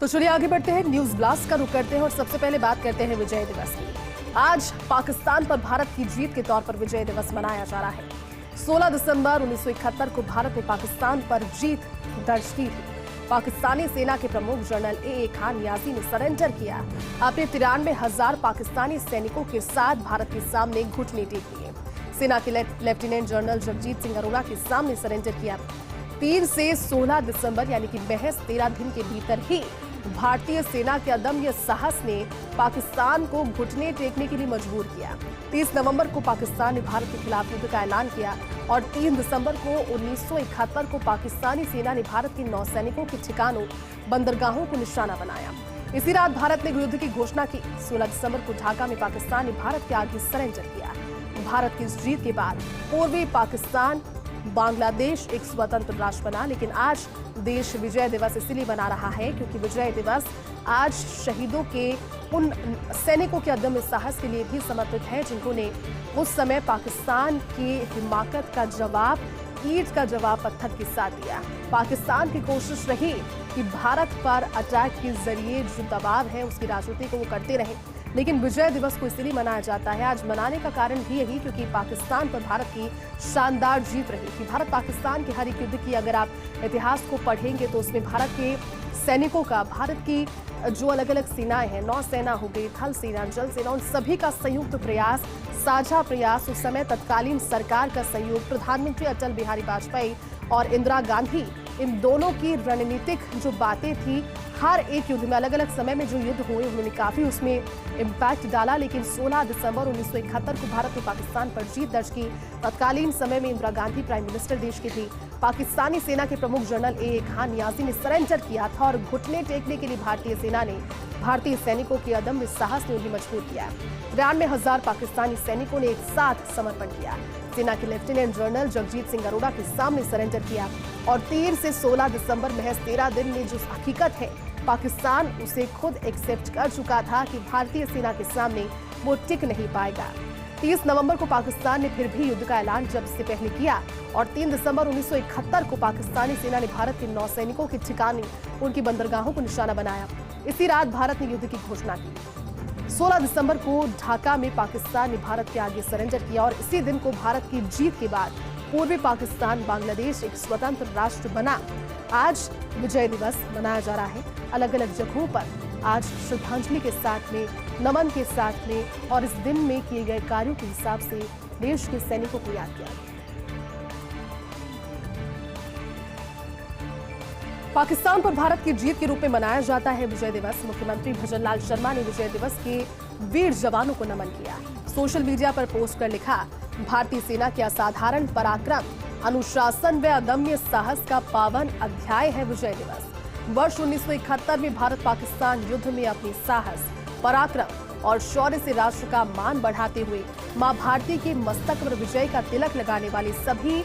तो चलिए आगे बढ़ते हैं, न्यूज ब्लास्ट का रुख करते हैं और सबसे पहले बात करते हैं विजय दिवस की। आज पाकिस्तान पर भारत की जीत के तौर पर विजय दिवस मनाया जा रहा है। 16 दिसंबर 1971 को भारत ने पाकिस्तान पर जीत दर्ज की थी। पाकिस्तानी सेना के प्रमुख जनरल ए खान नियाजी ने सरेंडर किया। अपने 93,000 पाकिस्तानी सैनिकों के साथ भारत के सामने घुटने टेक दिए। सेना के लेफ्टिनेंट जनरल जगजीत सिंह अरोड़ा के सामने सरेंडर किया। 3 से 16 दिसंबर यानी कि महज 13 दिन के भीतर ही भारतीय सेना के अदम्य साहस ने पाकिस्तान को घुटने टेकने के लिए मजबूर किया। 30 नवंबर को पाकिस्तान ने भारत के खिलाफ युद्ध का ऐलान किया और 3 दिसंबर को 1971 को पाकिस्तानी सेना ने भारत के नौसैनिकों के ठिकानों, बंदरगाहों को निशाना बनाया। इसी रात भारत ने युद्ध की घोषणा की। 16 दिसंबर को ढाका में पाकिस्तान ने भारत के आगे सरेंडर किया। भारत की इस जीत के बाद पूर्वी पाकिस्तान बांग्लादेश एक स्वतंत्र राष्ट्र बना। लेकिन आज देश विजय दिवस इसलिए मना रहा है क्योंकि विजय दिवस आज शहीदों के उन सैनिकों के अदम्य साहस के लिए भी समर्पित है जिन्होंने उस समय पाकिस्तान की हिमाकत का जवाब, ईंट का जवाब पत्थर के साथ दिया। पाकिस्तान की कोशिश रही कि भारत पर अटैक के जरिए जो दबाव है उसकी राजनीति को वो करते रहे, लेकिन विजय दिवस को इसलिए मनाया जाता है। आज मनाने का कारण भी यही क्योंकि पाकिस्तान पर भारत की शानदार जीत रही थी। भारत पाकिस्तान के हर एक युद्ध की अगर आप इतिहास को पढ़ेंगे तो उसमें भारत के सैनिकों का, भारत की जो अलग अलग सेनाएं हैं, नौसेना हो गई, थल सेना, जल सेना, उन सभी का संयुक्त प्रयास, साझा प्रयास, उस समय तत्कालीन सरकार का सहयोग, प्रधानमंत्री अटल बिहारी वाजपेयी और इंदिरा गांधी, इन दोनों की रणनीतिक जो बातें थी, हर एक युद्ध में अलग अलग समय में जो युद्ध हुए उन्होंने काफी उसमें इम्पैक्ट डाला। लेकिन 16 दिसंबर 1971 को भारत ने पाकिस्तान पर जीत दर्ज की। तत्कालीन समय में इंदिरा गांधी प्राइम मिनिस्टर देश की थी। पाकिस्तानी सेना के प्रमुख जनरल ए खान नियाजी ने सरेंडर किया था और घुटने टेकने के लिए भारतीय सेना ने, भारतीय सैनिकों के अदम्य साहस ने उन्हें मजबूर किया। 93,000 पाकिस्तानी सैनिकों ने एक साथ समर्पण किया। सेना के लेफ्टिनेंट जनरल जगजीत सिंह अरोड़ा के सामने सरेंडर किया और 3 से 16 दिसंबर महज 13 दिन में जो हकीकत है पाकिस्तान उसे खुद एक्सेप्ट कर चुका था कि भारतीय सेना के सामने वो टिक नहीं पाएगा। 30 नवंबर को पाकिस्तान ने फिर भी युद्ध का ऐलान जब से पहले किया और 3 दिसंबर 1971 को पाकिस्तानी सेना ने भारत के नौसैनिकों के ठिकाने, उनकी बंदरगाहों को निशाना बनाया। इसी रात भारत ने युद्ध की घोषणा की। 16 दिसंबर को ढाका में पाकिस्तान ने भारत के आगे सरेंडर किया और इसी दिन को भारत की जीत के बाद पूर्वी पाकिस्तान बांग्लादेश एक स्वतंत्र राष्ट्र बना। आज विजय दिवस मनाया जा रहा है। अलग अलग जगहों पर आज श्रद्धांजलि के साथ में, नमन के साथ में और इस दिन में किए गए कार्यों के हिसाब से देश के सैनिकों को याद किया गया। पाकिस्तान पर भारत की जीत के रूप में मनाया जाता है विजय दिवस। मुख्यमंत्री भजनलाल शर्मा ने विजय दिवस के वीर जवानों को नमन किया। सोशल मीडिया पर पोस्ट कर लिखा, भारतीय सेना के असाधारण पराक्रम, अनुशासन व अदम्य साहस का पावन अध्याय है विजय दिवस। वर्ष 1971 में भारत पाकिस्तान युद्ध में अपनी साहस, पराक्रम और शौर्य से राष्ट्र का मान बढ़ाते हुए मां भारती के मस्तक पर विजय का तिलक लगाने वाले सभी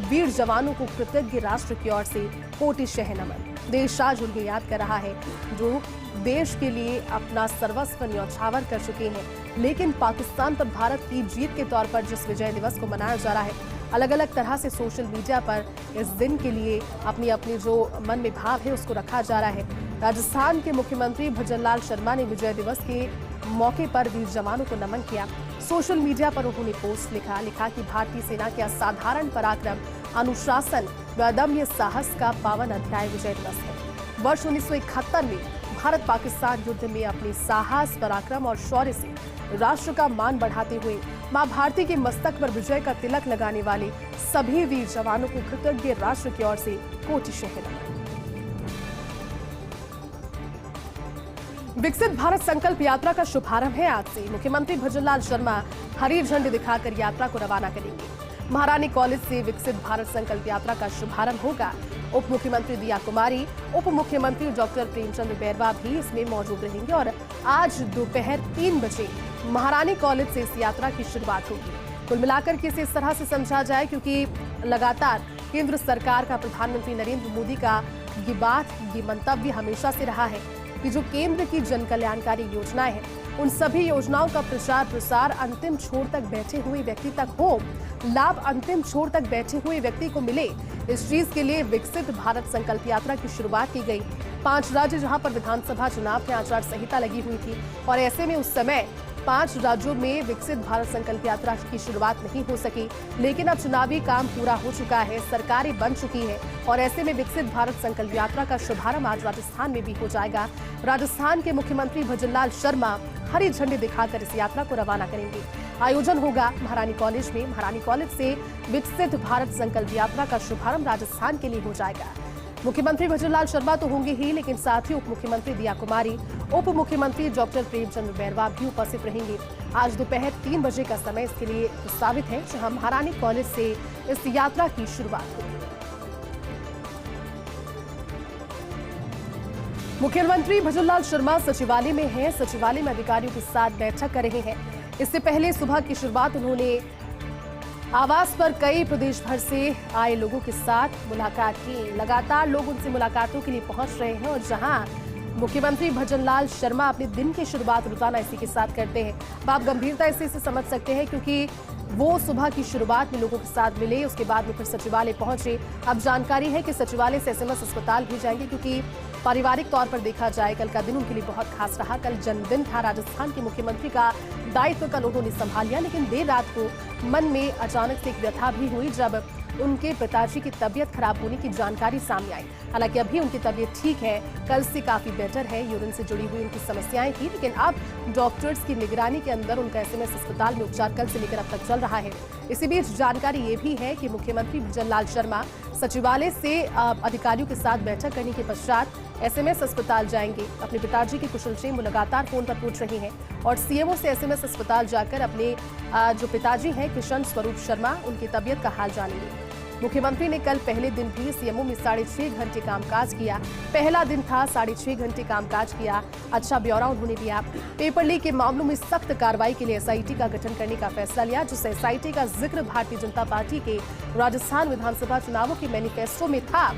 वीर जवानों को कृतज्ञ राष्ट्र की ओर से कोटिशः नमन। देश आज उन्हें याद कर रहा है जो देश के लिए अपना सर्वस्व न्यौछावर कर चुके हैं। लेकिन पाकिस्तान पर भारत की जीत के तौर पर जिस विजय दिवस को मनाया जा रहा है, अलग अलग तरह से सोशल मीडिया पर इस दिन के लिए अपनी अपनी जो मन में भाव है उसको रखा जा रहा है। राजस्थान के मुख्यमंत्री भजनलाल शर्मा ने विजय दिवस के मौके पर वीर जवानों को नमन किया। सोशल मीडिया पर उन्होंने पोस्ट लिखा कि भारतीय सेना के असाधारण पराक्रम, अनुशासन व अदम्य साहस का पावन अध्याय विजय दिवस है। वर्ष 1971 में भारत पाकिस्तान युद्ध में अपने साहस, पराक्रम और शौर्य से राष्ट्र का मान बढ़ाते हुए मां भारती के मस्तक पर विजय का तिलक लगाने वाले सभी वीर जवानों को कृतज्ञ राष्ट्र की ओर से कोटिशः नमन। विकसित भारत संकल्प यात्रा का शुभारंभ है आज से। मुख्यमंत्री भजनलाल शर्मा हरी झंडी दिखाकर यात्रा को रवाना करेंगे। महारानी कॉलेज से विकसित भारत संकल्प यात्रा का शुभारंभ होगा। उप मुख्यमंत्री दिया कुमारी, उप मुख्यमंत्री डॉक्टर प्रेमचंद बैरवा भी इसमें मौजूद रहेंगे और आज दोपहर 3 बजे महारानी कॉलेज से इस यात्रा की शुरुआत होगी। कुल मिलाकर के इसे इस तरह से समझा जाए क्योंकि लगातार केंद्र सरकार का, प्रधानमंत्री नरेंद्र मोदी का ये बात, ये मंतव्य हमेशा से रहा है कि जो केंद्र की जन कल्याणकारी योजनाएं हैं उन सभी योजनाओं का प्रचार प्रसार अंतिम छोर तक बैठे हुए व्यक्ति तक हो, लाभ अंतिम छोर तक बैठे हुए व्यक्ति को मिले। इस चीज के लिए विकसित भारत संकल्प यात्रा की शुरुआत की गई। 5 राज्य जहां पर विधानसभा चुनाव में आचार संहिता लगी हुई थी और ऐसे में उस समय 5 राज्यों में विकसित भारत संकल्प यात्रा की शुरुआत नहीं हो सकी, लेकिन अब चुनावी काम पूरा हो चुका है, सरकारें बन चुकी है और ऐसे में विकसित भारत संकल्प यात्रा का शुभारंभ आज राजस्थान में भी हो जाएगा। राजस्थान के मुख्यमंत्री भजनलाल शर्मा हरी झंडी दिखाकर इस यात्रा को रवाना करेंगे। आयोजन होगा महारानी कॉलेज में। महारानी कॉलेज से विकसित भारत संकल्प यात्रा का शुभारंभ राजस्थान के लिए हो जाएगा। मुख्यमंत्री भजनलाल शर्मा तो होंगे ही, लेकिन साथ ही उप मुख्यमंत्री दिया कुमारी, उप मुख्यमंत्री डॉक्टर प्रेमचंद बैरवा भी उपस्थित रहेंगे। आज दोपहर 3 बजे का समय इसके लिए प्रस्तावित है, जहां महारानी कॉलेज से इस यात्रा की शुरुआत होगी। मुख्यमंत्री भजनलाल शर्मा सचिवालय में हैं। सचिवालय में अधिकारियों के साथ बैठक कर रहे हैं। इससे पहले सुबह की शुरुआत उन्होंने आवास पर कई प्रदेश भर से आए लोगों के साथ मुलाकात की। लगातार लोग उनसे मुलाकातों के लिए पहुंच रहे हैं और जहां मुख्यमंत्री भजनलाल शर्मा अपने दिन की शुरुआत रोजाना इसी के साथ करते हैं। अब आप गंभीरता से इसे समझ सकते हैं, क्योंकि वो सुबह की शुरुआत में लोगों के साथ मिले, उसके बाद में फिर सचिवालय पहुंचे। अब जानकारी है कि सचिवालय से एसएमएस अस्पताल भी जाएंगे, क्योंकि पारिवारिक तौर पर देखा जाए कल का दिन उनके लिए बहुत खास रहा। कल जन्मदिन था। राजस्थान के मुख्यमंत्री का दायित्व कल उन्होंने संभाल लिया, लेकिन देर रात को मन में अचानक से एक व्यथा भी हुई जब उनके पिताजी की तबीयत खराब होने की जानकारी सामने आई। हालांकि अभी उनकी तबीयत ठीक है, कल से काफी बेटर है। यूरिन से जुड़ी हुई उनकी समस्याएं थी, लेकिन अब डॉक्टर्स की निगरानी के अंदर उनका एसएमएस अस्पताल में उपचार कल से लेकर अब तक चल रहा है। इसी बीच जानकारी ये भी है कि मुख्यमंत्री भजनलाल शर्मा सचिवालय से अधिकारियों के साथ बैठक करने के पश्चात एसएमएस अस्पताल जाएंगे। अपने पिताजी की कुशलक्षेम वो लगातार फोन पर पूछ रहे हैं और सीएमओ से एसएमएस अस्पताल जाकर अपने जो पिताजी हैं किशन स्वरूप शर्मा, उनकी तबीयत का हाल जानेंगे। मुख्यमंत्री ने कल पहले दिन भी सीएमओ में 6.5 घंटे कामकाज किया। पहला दिन था, 6.5 घंटे कामकाज किया। अच्छा ब्यौरा उन्होंने दिया। पेपर लीक के मामलों में सख्त कार्रवाई के लिए एसआईटी का गठन करने का फैसला लिया, जिस एसआईटी का जिक्र भारतीय जनता पार्टी के राजस्थान विधानसभा चुनावों के मैनिफेस्टो में था।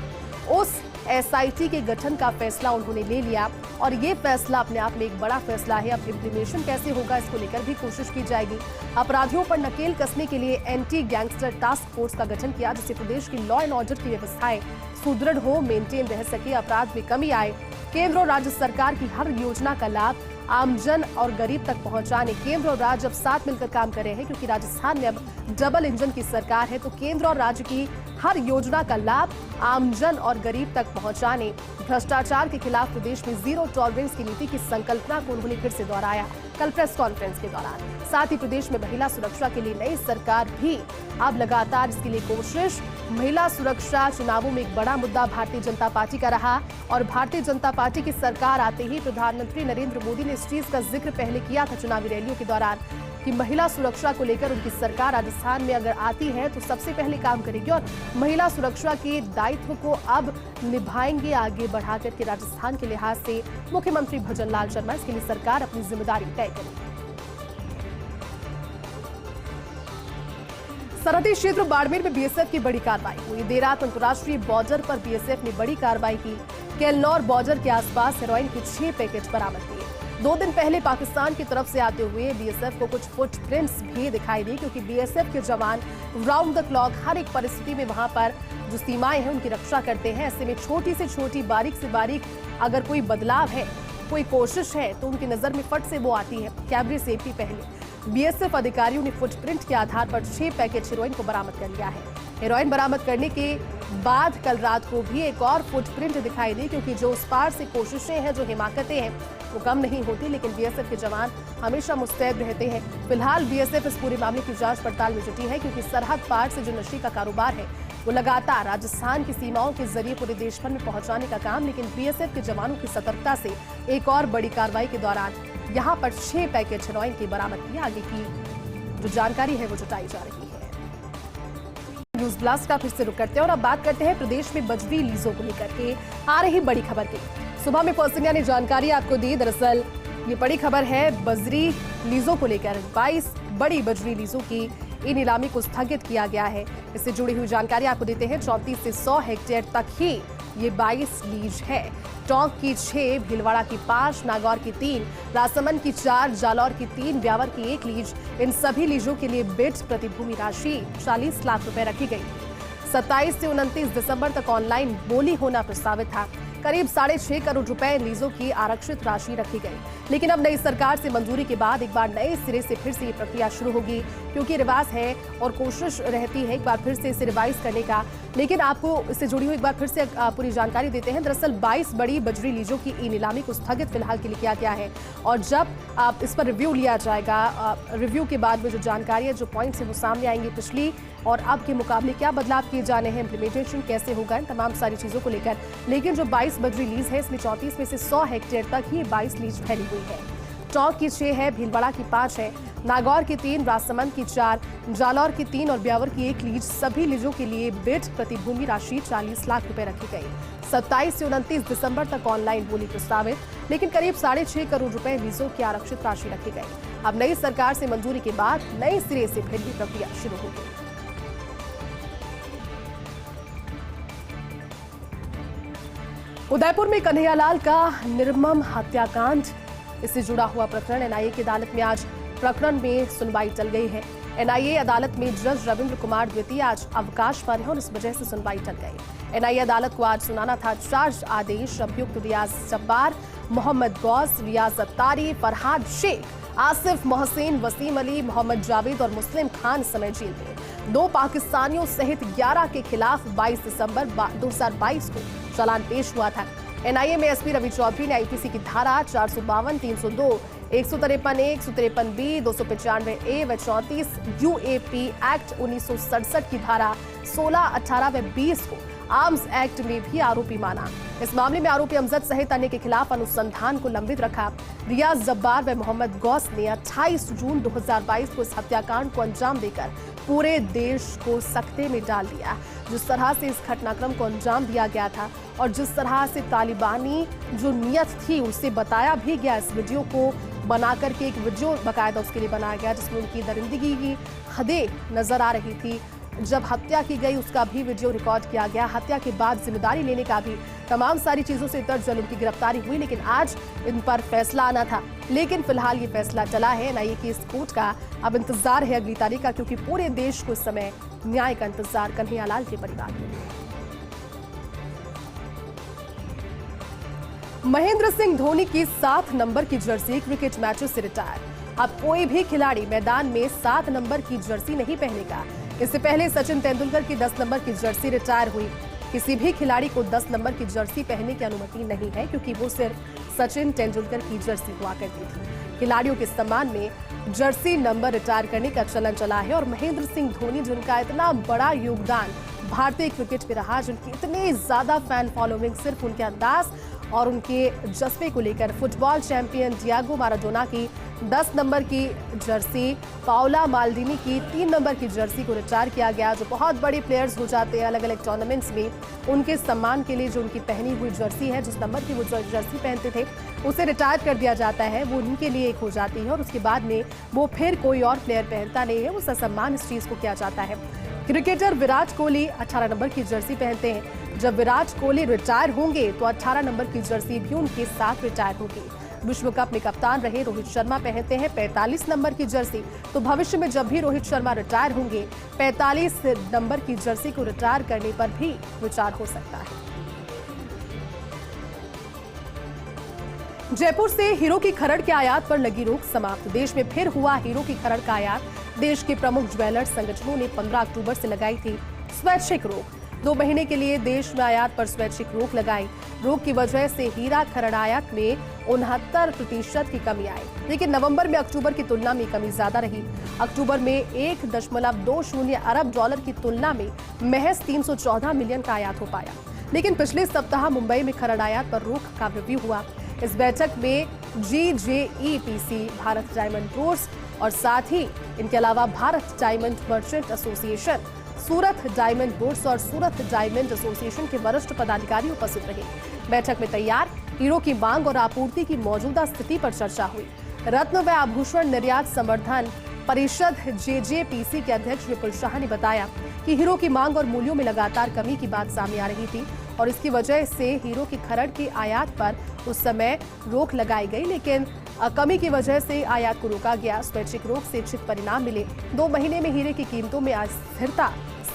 उस एसआईटी के गठन का फैसला उन्होंने ले लिया और ये फैसला अपने आप में एक बड़ा फैसला है। अब इम्प्लीमेशन कैसे होगा, इसको लेकर भी कोशिश की जाएगी। अपराधियों पर नकेल कसने के लिए एंटी गैंगस्टर टास्क फोर्स का गठन किया, जिससे प्रदेश की लॉ एंड ऑर्डर की व्यवस्थाएं सुदृढ़ हो, मेंटेन रह सके, अपराध में कमी आए। केंद्र और राज्य सरकार की हर योजना का लाभ आमजन और गरीब तक पहुंचाने केंद्र और राज्य अब साथ मिलकर काम कर रहे हैं, क्योंकि राजस्थान में अब डबल इंजन की सरकार है। तो केंद्र और राज्य की हर योजना का लाभ आमजन और गरीब तक पहुंचाने, भ्रष्टाचार के खिलाफ प्रदेश में जीरो टॉलरेंस की नीति की संकल्पना को उन्होंने फिर से दोहराया कल प्रेस कॉन्फ्रेंस के दौरान। साथ ही प्रदेश में महिला सुरक्षा के लिए नई सरकार भी अब लगातार इसके लिए कोशिश। महिला सुरक्षा चुनावों में एक बड़ा मुद्दा भारतीय जनता पार्टी का रहा और भारतीय जनता पार्टी की सरकार आते ही प्रधानमंत्री नरेंद्र मोदी ने इस चीज का जिक्र पहले किया था चुनावी रैलियों के दौरान कि महिला सुरक्षा को लेकर उनकी सरकार राजस्थान में अगर आती है तो सबसे पहले काम करेगी और महिला सुरक्षा के दायित्व को अब निभाएंगे आगे बढ़ाकर के राजस्थान के लिहाज से मुख्यमंत्री भजनलाल शर्मा। इसके लिए सरकार अपनी जिम्मेदारी तय करेगी। सरहदी क्षेत्र बाड़मेर में बीएसएफ की बड़ी कार्रवाई हुई। देर रात अंतर्राष्ट्रीय बॉर्डर पर बीएसएफ ने बड़ी कार्रवाई की। केलनौर बॉर्डर के आसपास हेरोइन के 6 पैकेट बरामद किए। 2 दिन पहले पाकिस्तान की तरफ से आते हुए बीएसएफ को कुछ फुटप्रिंट्स भी दिखाई दी, क्योंकि बीएसएफ के जवान राउंड द क्लॉक हर एक परिस्थिति में वहां पर जो सीमाएं हैं उनकी रक्षा करते हैं। ऐसे में छोटी से छोटी, बारीक से बारीक अगर कोई बदलाव है, कोई कोशिश है, तो उनकी नजर में फट से वो आती है। कैमरे से भी पहले बीएसएफ अधिकारियों ने फुटप्रिंट के आधार पर 6 पैकेट हेरोइन को बरामद कर लिया है। हेरोइन बरामद करने के बाद कल रात को भी एक और फुटप्रिंट दिखाई दी, क्योंकि जो उस पार से कोशिशें हैं, जो हिमाकतें हैं, वो कम नहीं होती, लेकिन बीएसएफ के जवान हमेशा मुस्तैद रहते हैं। फिलहाल बीएसएफ इस पूरे मामले की जांच पड़ताल में जुटी है, क्योंकि सरहद पार से जो नशे का कारोबार है वो लगातार राजस्थान की सीमाओं के जरिए पूरे देश भर में पहुंचाने का काम। लेकिन बीएसएफ के जवानों की सतर्कता से एक और बड़ी कार्रवाई के दौरान यहाँ पर 6 पैकेट हेरोइन की बरामद की। आगे की जो जानकारी है वो जुटाई जा रही है। न्यूज ब्लास्ट का फिर से रुक करते हैं और अब बात करते हैं प्रदेश में बजरी लीजों को लेकर के आ रही बड़ी खबर की। सुबह में फर्स्ट इंडिया ने जानकारी आपको दी। दरअसल ये बड़ी खबर है बजरी लीजों को लेकर। 22 बड़ी बजरी लीजों की ई नीलामी को स्थगित किया गया है। इससे जुड़ी हुई जानकारी आपको देते हैं। 34 से 100 हेक्टेयर तक ही ये 22 लीज है। टोंक की 6, भीलवाड़ा की 5, नागौर की 3, राजसमंद की 4, जालौर की 3, ब्यावर की 1 लीज। इन सभी लीजों के लिए बिड प्रतिभूमि राशि 40 लाख रुपए रखी गई। 27 से 29 दिसंबर तक ऑनलाइन बोली होना प्रस्तावित था। करीब 6.5 करोड़ रुपए लीजों की आरक्षित राशि रखी गई, लेकिन अब नई सरकार से मंजूरी के बाद एक बार नए सिरे से फिर से ये प्रक्रिया शुरू होगी, क्योंकि रिवाज है और कोशिश रहती है एक बार फिर से इसे रिवाइज करने का। लेकिन आपको इससे जुड़ी हुई एक बार फिर से पूरी जानकारी देते हैं। दरअसल 22 बड़ी बजरी लीजों की ई नीलामी को स्थगित फिलहाल के लिए किया गया है, और जब आप इस पर रिव्यू लिया जाएगा, रिव्यू के बाद में जो जानकारी है, जो पॉइंट्स है, वो सामने आएंगे। पिछली और अब के मुकाबले क्या बदलाव किए जाने हैं, इम्प्लीमेंटेशन कैसे होगा, इन तमाम सारी चीजों को लेकर। लेकिन जो 22 बजरी लीज है, इसमें 34 में से 100 हेक्टेयर तक ही 22 लीज फैली हुई है। टोंक की 6 है, भीलवाड़ा की 5 है, नागौर की 3, राजसमंद की 4, जालौर की 3 और ब्यावर की 1 लीज। सभी लीजों के लिए बिड प्रतिभूमि राशि 40 लाख रुपए रखी गई। 27 से 29 दिसंबर तक ऑनलाइन बोली प्रस्तावित, लेकिन करीब 6.5 करोड़ रुपए लीजों की आरक्षित राशि रखी गई। अब नई सरकार से मंजूरी के बाद नए सिरे से फिर भी प्रक्रिया शुरू होगी। उदयपुर में कन्हैयालाल का निर्मम हत्याकांड, इससे जुड़ा हुआ प्रकरण एनआईए की अदालत में आज प्रकरण में सुनवाई चल गई है। एनआईए अदालत में जज रविंद्र कुमार द्वितीय आज अवकाश पर है और इस वजह से सुनवाई टल गई। एनआईए अदालत को आज सुनाना था चार्ज आदेश। अभियुक्त रियाज जब्बार, मोहम्मद गौस, रियाज अत्तारी, फरहाद शेख, आसिफ मोहसिन, वसीम अली, मोहम्मद जावेद और मुस्लिम खान समेत जेल में 2 पाकिस्तानियों सहित 11 के खिलाफ 22 दिसंबर 2022 को चालान पेश हुआ था। एनआईए में एसपी रवि चौधरी ने आईपीसी की धारा 452, 302, 153 ए, 153 बी, 295 ए व 34 यूएपी एक्ट 1967 की धारा 16, 18 व 20 को आर्म्स एक्ट में भी आरोपी माना। इस मामले में आरोपी अमजद सहित अन्य के खिलाफ अनुसंधान को लंबित रखा। रियाज जब्बार व मोहम्मद गौस ने 28 जून 2022 को इस हत्याकांड को अंजाम देकर पूरे देश को सकते में डाल दिया। जिस तरह से इस घटनाक्रम को अंजाम दिया गया था और जिस तरह से तालिबानी जो नियत थी उसे बताया भी गया, इस वीडियो को बना करके एक वीडियो बाकायदा उसके लिए बनाया गया जिसमें उनकी दरिंदगी की हदें नजर आ रही थी। जब हत्या की गई उसका भी वीडियो रिकॉर्ड किया गया। हत्या के बाद जिम्मेदारी लेने का भी, तमाम सारी चीजों से तर्जल उनकी गिरफ्तारी हुई, लेकिन आज इन पर फैसला आना था। लेकिन फिलहाल ये फैसला चला है। एनआईए की इस कोर्ट का अब इंतजार है अगली तारीख का, क्योंकि पूरे देश को इस समय न्याय का इंतजार कन्हैयालाल के परिवार के लिए। महेंद्र सिंह धोनी की 7 नंबर की जर्सी क्रिकेट मैचों से रिटायर। अब कोई भी खिलाड़ी मैदान में 7 नंबर की जर्सी नहीं पहनेगा। इससे पहले सचिन तेंदुलकर की 10 नंबर की जर्सी रिटायर हुई। किसी भी खिलाड़ी को 10 नंबर की जर्सी पहनने की अनुमति नहीं है, क्योंकि वो सिर्फ सचिन तेंदुलकर की जर्सी हुआ करती थी। खिलाड़ियों के सम्मान में जर्सी नंबर रिटायर करने का चलन चला है और महेंद्र सिंह धोनी, जिनका इतना बड़ा योगदान भारतीय क्रिकेट में रहा, जिनकी इतनी ज्यादा फैन फॉलोइंग सिर्फ उनके अंदाज और उनके जज्बे को लेकर, फुटबॉल चैंपियन डियागो माराडोना की 10 नंबर की जर्सी, पाओला माल्डिनी की 3 नंबर की जर्सी को रिटायर किया गया। जो बहुत बड़े प्लेयर्स हो जाते हैं अलग अलग टूर्नामेंट्स में, उनके सम्मान के लिए जो उनकी पहनी हुई जर्सी है, जिस नंबर की वो जर्सी पहनते थे, उसे रिटायर कर दिया जाता है। वो उनके लिए एक हो जाती है और उसके बाद में वो फिर कोई और प्लेयर पहनता नहीं है। उसका सम्मान इस चीज को किया जाता है। क्रिकेटर विराट कोहली 18 नंबर की जर्सी पहनते हैं। जब विराट कोहली रिटायर होंगे तो 18 नंबर की जर्सी भी उनके साथ रिटायर होगी। विश्व कप में कप्तान रहे रोहित शर्मा पहनते हैं 45 नंबर की जर्सी। तो भविष्य में जब भी रोहित शर्मा रिटायर होंगे, 45 नंबर की जर्सी को रिटायर करने पर भी विचार हो सकता है। जयपुर से हीरो की खरड़ के आयात पर लगी रोक समाप्त। देश में फिर हुआ हीरो की खरड़ का आयात। देश के प्रमुख ज्वेलर्स संगठनों ने 15 अक्टूबर से लगाई थी स्वैच्छिक रोक। 2 महीने के लिए देश में आयात पर स्वैच्छिक रोक लगाई। रोक की वजह से हीरा खरड़ आयात में 69% की कमी आई, लेकिन नवंबर में अक्टूबर की तुलना में कमी ज्यादा रही। अक्टूबर में $1.20 अरब की तुलना में महज 314 मिलियन का आयात हो पाया। लेकिन पिछले सप्ताह मुंबई में खरड़ आयात पर रोक का रिव्यू हुआ। इस बैठक में GJEPC, भारत डायमंड बोर्ड्स और साथ ही इनके अलावा भारत डायमंड मर्चेंट एसोसिएशन, सूरत डायमंड बोर्ड्स और सूरत डायमंड एसोसिएशन के वरिष्ठ पदाधिकारी उपस्थित रहे। बैठक में तैयार हीरो की मांग और आपूर्ति की मौजूदा स्थिति पर चर्चा हुई। रत्न व आभूषण निर्यात संवर्धन परिषद JJPC के अध्यक्ष विपुल शाह ने बताया कि हीरो की मांग और मूल्यों में लगातार कमी की बात सामने आ रही थी और इसकी वजह से हीरो की खरड़ की आयात पर उस समय रोक लगाई गई, लेकिन कमी की वजह से आयात को रोका गया। स्वैच्छिक रोक से इच्छित परिणाम मिले। 2 महीने में हीरे की कीमतों में आज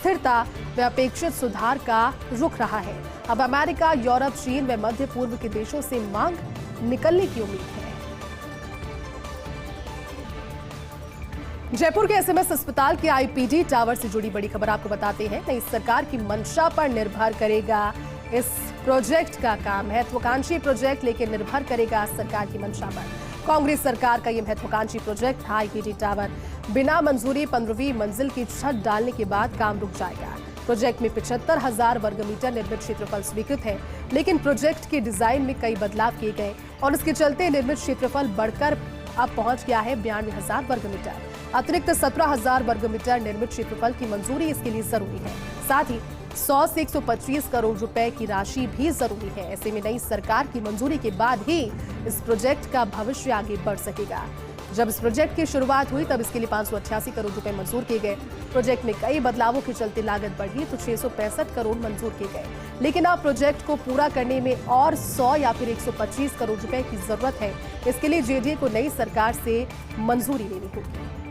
स्थिरता व अपेक्षित सुधार का रुख रहा है। अब अमेरिका, यूरोप, चीन व मध्य पूर्व के देशों से मांग निकलने की उम्मीद है। जयपुर के एसएमएस अस्पताल के आईपीडी टावर से जुड़ी बड़ी खबर आपको बताते हैं। नई सरकार की मंशा पर निर्भर करेगा इस प्रोजेक्ट का काम। महत्वाकांक्षी प्रोजेक्ट लेकिन निर्भर करेगा सरकार की मंशा पर। कांग्रेस सरकार का यह महत्वाकांक्षी प्रोजेक्ट था आईपीडी टावर। बिना मंजूरी 15वीं मंजिल की छत डालने के बाद काम रुक जाएगा। प्रोजेक्ट में 75,000 वर्ग मीटर निर्मित क्षेत्रफल स्वीकृत है, लेकिन प्रोजेक्ट के डिजाइन में कई बदलाव किए गए और इसके चलते निर्मित क्षेत्रफल बढ़कर अब पहुंच गया है 92,000 वर्ग मीटर। अतिरिक्त 17,000 वर्ग मीटर निर्मित क्षेत्रफल की मंजूरी इसके लिए जरूरी है। साथ ही 100 से 125 करोड़ रुपए की राशि भी जरूरी है। ऐसे में नई सरकार की मंजूरी के बाद ही इस प्रोजेक्ट का भविष्य आगे बढ़ सकेगा। जब इस प्रोजेक्ट की शुरुआत हुई तब इसके लिए 588 करोड़ रुपए मंजूर किए गए। प्रोजेक्ट में कई बदलावों के चलते लागत बढ़ी तो 665 करोड़ मंजूर किए गए, लेकिन अब प्रोजेक्ट को पूरा करने में और 100 या फिर 125 करोड़ रुपए की जरूरत है। इसके लिए जेडीए को नई सरकार से मंजूरी लेनी होगी।